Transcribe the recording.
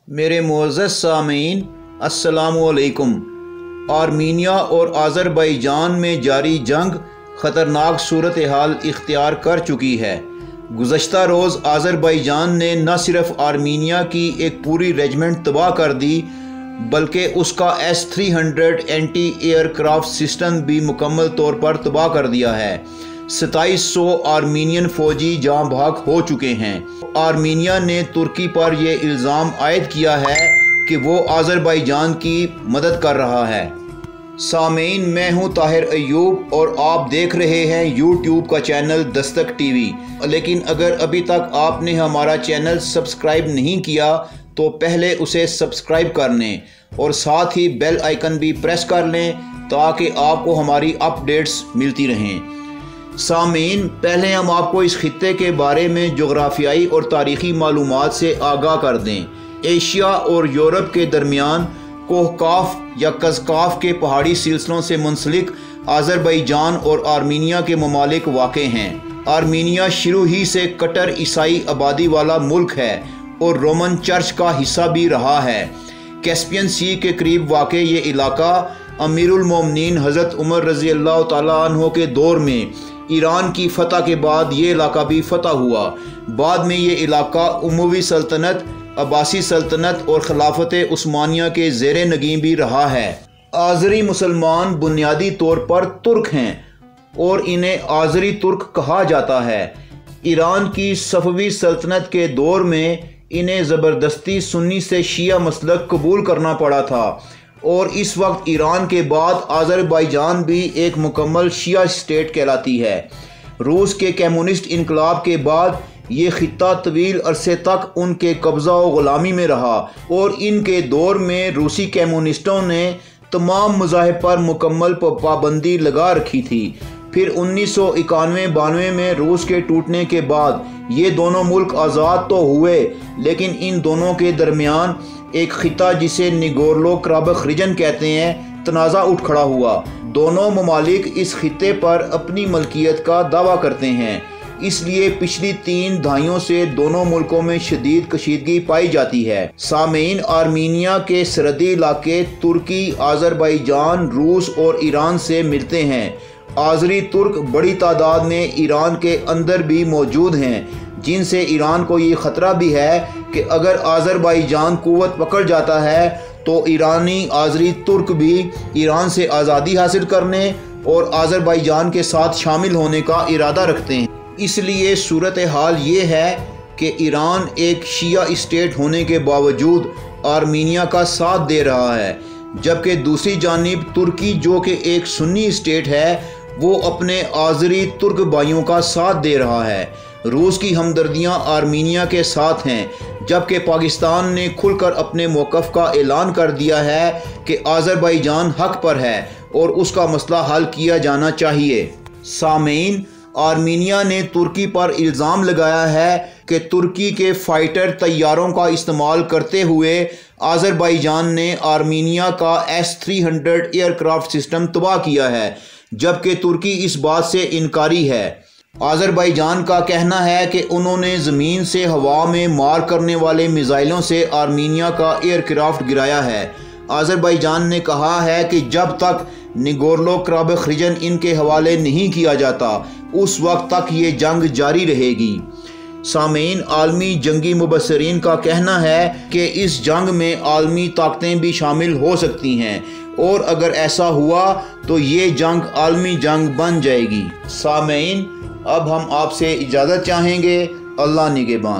मेरे मुअज़्ज़ज़ सामीन अस्सलामु अलैकुम। आर्मीनिया और आज़रबाईजान में जारी जंग ख़तरनाक सूरत हाल इख्तियार कर चुकी है। गुज़श्ता रोज़ आज़रबाईजान ने न सिर्फ आर्मीनिया की एक पूरी रेजिमेंट तबाह कर दी बल्कि उसका S-300 एंटी एयरक्राफ्ट सिस्टम भी मुकम्मल तौर पर तबाह कर दिया है। 2700 आर्मीनियन फ़ौजी जाँ भाग हो चुके हैं। आर्मीनिया ने तुर्की पर यह इल्ज़ाम आयद किया है कि वो आज़रबाईजान की मदद कर रहा है। सामीन, मैं हूँ ताहिर अय्यूब और आप देख रहे हैं YouTube का चैनल दस्तक टीवी। लेकिन अगर अभी तक आपने हमारा चैनल सब्सक्राइब नहीं किया तो पहले उसे सब्सक्राइब कर लें और साथ ही बेल आइकन भी प्रेस कर लें ताकि आपको हमारी अपडेट्स मिलती रहें। सामीन, पहले हम आपको इस खित्ते के बारे में जोग्राफियाई और तारीख़ी मालूमात से आगाह कर दें। एशिया और यूरोप के दरमियान कोहकाफ या कज़काफ के पहाड़ी सिलसिलों से मुंसलिक आज़रबाईजान और आर्मीनिया के ममालिक वाक़ हैं। आर्मीनिया शुरू ही से कट्टर ईसाई आबादी वाला मुल्क है और रोमन चर्च का हिस्सा भी रहा है। कैस्पियन सी के करीब वाक़ ये इलाका अमीरुल मोमिनीन हज़रत उमर रज़ी अल्लाह तआला अन्हो के दौर में ईरान की फ़तह के बाद ये इलाका भी फ़तह हुआ। बाद में ये इलाका उमवी सल्तनत, अब्बासी सल्तनत और खिलाफत उस्मानिया के ज़ेर नगीं भी रहा है। आज़री मुसलमान बुनियादी तौर पर तुर्क हैं और इन्हें आज़री तुर्क कहा जाता है। ईरान की सफ़वी सल्तनत के दौर में इन्हें ज़बरदस्ती सुन्नी से शिया मसलक कबूल करना पड़ा था और इस वक्त ईरान के बाद आज़रबाईजान भी एक मुकम्मल शिया स्टेट कहलाती है। रूस के कम्युनिस्ट इनकलाब के बाद ये खित्ता तवील अरसे तक उनके कब्ज़ा व ग़ुलामी में रहा और इनके दौर में रूसी कम्युनिस्टों ने तमाम मज़ाहिब पर मुकम्मल पाबंदी लगा रखी थी। फिर 1991-92 में रूस के टूटने के बाद ये दोनों मुल्क आज़ाद तो हुए, लेकिन इन दोनों के दरमियान एक खिता जिसे निगोर्नो कराबख रीजन कहते हैं तनाज़ा उठ खड़ा हुआ। दोनों ममालिक इस खिते पर अपनी मलकियत का दावा करते हैं, इसलिए पिछली 3 दहाइयों से दोनों मुल्कों में शदीद कशीदगी पाई जाती है। सामीन, आर्मीनिया के सरहदी इलाके तुर्की, आज़रबाईजान, रूस और ईरान से मिलते हैं। आज़री तुर्क बड़ी तादाद में ईरान के अंदर भी मौजूद हैं, जिनसे ईरान को ये ख़तरा भी है कि अगर आज़रबाईजान कुव्वत पकड़ जाता है तो ईरानी आज़री तुर्क भी ईरान से आज़ादी हासिल करने और आज़रबाईजान के साथ शामिल होने का इरादा रखते हैं। इसलिए सूरत हाल ये है कि ईरान एक शिया स्टेट होने के बावजूद आर्मीनिया का साथ दे रहा है, जबकि दूसरी जानिब तुर्की जो कि एक सुन्नी स्टेट है वो अपने आज़री तुर्क भाइयों का साथ दे रहा है। रूस की हमदर्दियां आर्मीनिया के साथ हैं, जबकि पाकिस्तान ने खुलकर अपने मौक़िफ़ का ऐलान कर दिया है कि आज़रबाईजान हक़ पर है और उसका मसला हल किया जाना चाहिए। सामीन, आर्मीनिया ने तुर्की पर इल्ज़ाम लगाया है कि तुर्की के फ़ाइटर तैयारों का इस्तेमाल करते हुए आज़रबाईजान ने आर्मीनिया का S-300 एयरक्राफ्ट सिस्टम तबाह किया है, जबकि तुर्की इस बात से इनकारी है। आज़रबाईजान का कहना है कि उन्होंने ज़मीन से हवा में मार करने वाले मिसाइलों से आर्मीनिया का एयरक्राफ्ट गिराया है। आज़रबाईजान ने कहा है कि जब तक निगोर्नो कराबख रीजन इनके हवाले नहीं किया जाता उस वक्त तक ये जंग जारी रहेगी। सामीन, आलमी जंगी मुबस्सरीन का कहना है कि इस जंग में आलमी ताकतें भी शामिल हो सकती हैं और अगर ऐसा हुआ तो ये जंग आलमी जंग बन जाएगी। सामीन, अब हम आपसे इजाज़त चाहेंगे। अल्लाह निगहबान।